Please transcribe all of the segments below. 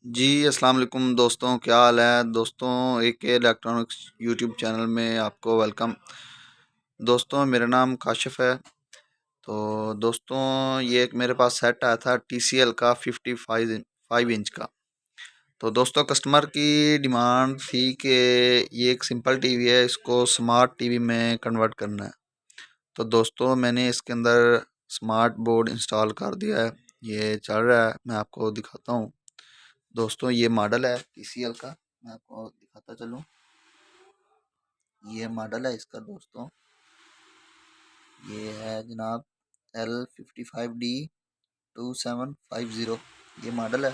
जी, अस्सलाम वालेकुम दोस्तों, क्या हाल है? दोस्तों, एके इलेक्ट्रॉनिक्स यूट्यूब चैनल में आपको वेलकम। दोस्तों, मेरा नाम काशिफ़ है। तो दोस्तों, ये एक मेरे पास सेट आया था टीसीएल का 55 इंच का। तो दोस्तों, कस्टमर की डिमांड थी कि ये एक सिंपल टीवी है, इसको स्मार्ट टीवी में कन्वर्ट करना है। तो दोस्तों, मैंने इसके अंदर स्मार्ट बोर्ड इंस्टॉल कर दिया है। ये चल रहा है, मैं आपको दिखाता हूँ। दोस्तों, ये मॉडल है टीसीएल का, मैं आपको दिखाता चलूँ। ये मॉडल है इसका दोस्तों। ये है जनाब L55D2750, ये मॉडल है।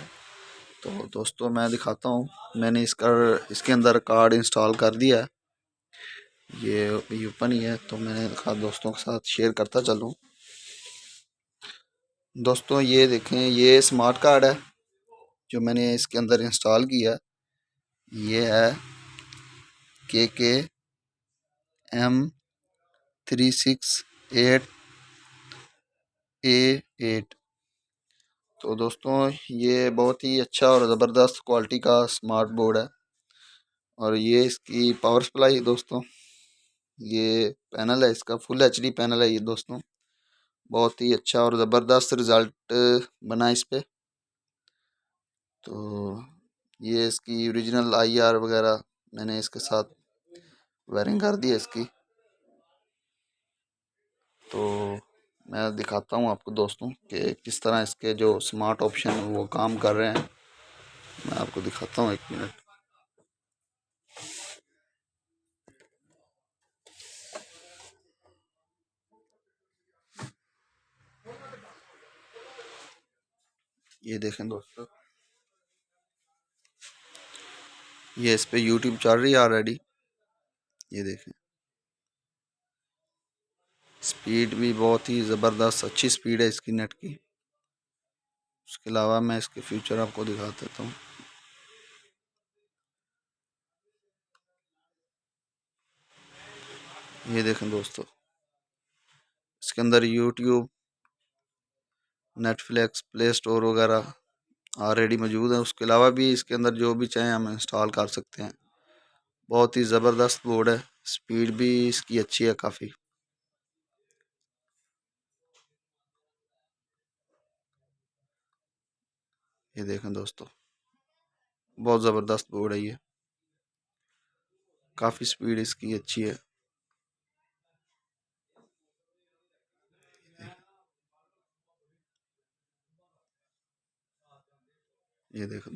तो दोस्तों, मैं दिखाता हूँ। मैंने इसके अंदर कार्ड इंस्टॉल कर दिया है। ये अभी ओपन ही है, तो मैंने कहा दोस्तों के साथ शेयर करता चलूँ। दोस्तों, ये देखें, ये स्मार्ट कार्ड है जो मैंने इसके अंदर इंस्टॉल किया है। ये है KKM368A8। तो दोस्तों, ये बहुत ही अच्छा और ज़बरदस्त क्वालिटी का स्मार्ट बोर्ड है। और ये इसकी पावर सप्लाई दोस्तों, ये पैनल है इसका, फुल एचडी पैनल है ये दोस्तों। बहुत ही अच्छा और ज़बरदस्त रिज़ल्ट बना इस पे। तो ये इसकी ओरिजिनल आईआर वगैरह मैंने इसके साथ वायरिंग कर दी है इसकी। तो मैं दिखाता हूँ आपको दोस्तों कि किस तरह इसके जो स्मार्ट ऑप्शन है वो काम कर रहे हैं। मैं आपको दिखाता हूँ, एक मिनट। ये देखें दोस्तों, ये इस पे यूट्यूब चल रही है ऑलरेडी। ये देखें, स्पीड भी बहुत ही ज़बरदस्त अच्छी स्पीड है इसकी नेट की। उसके अलावा मैं इसके फीचर आपको दिखा देता हूँ। ये देखें दोस्तों, इसके अंदर यूट्यूब, नेटफ्लिक्स, प्ले स्टोर वगैरह ऑलरेडी मौजूद है। उसके अलावा भी इसके अंदर जो भी चाहें हम इंस्टॉल कर सकते हैं। बहुत ही ज़बरदस्त बोर्ड है, स्पीड भी इसकी अच्छी है काफ़ी। ये देखें दोस्तों, बहुत ज़बरदस्त बोर्ड है ये, काफ़ी स्पीड इसकी अच्छी है। ये देखें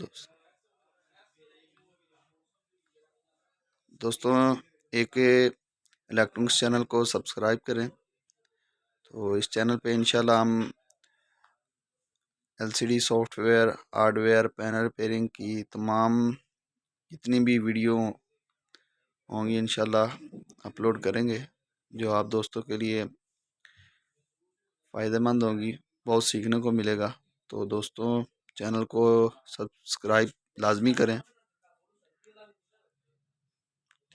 दोस्तों, एक इलेक्ट्रॉनिक्स चैनल को सब्सक्राइब करें। तो इस चैनल पे इंशाल्लाह हम LCD software, hardware, panel repairing की तमाम जितनी भी वीडियो होंगी इंशाल्लाह अपलोड करेंगे, जो आप दोस्तों के लिए फ़ायदेमंद होंगी। बहुत सीखने को मिलेगा। तो दोस्तों, चैनल को सब्सक्राइब लाजमी करें।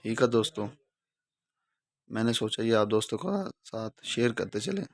ठीक है दोस्तों, मैंने सोचा ये आप दोस्तों का साथ शेयर करते चलें।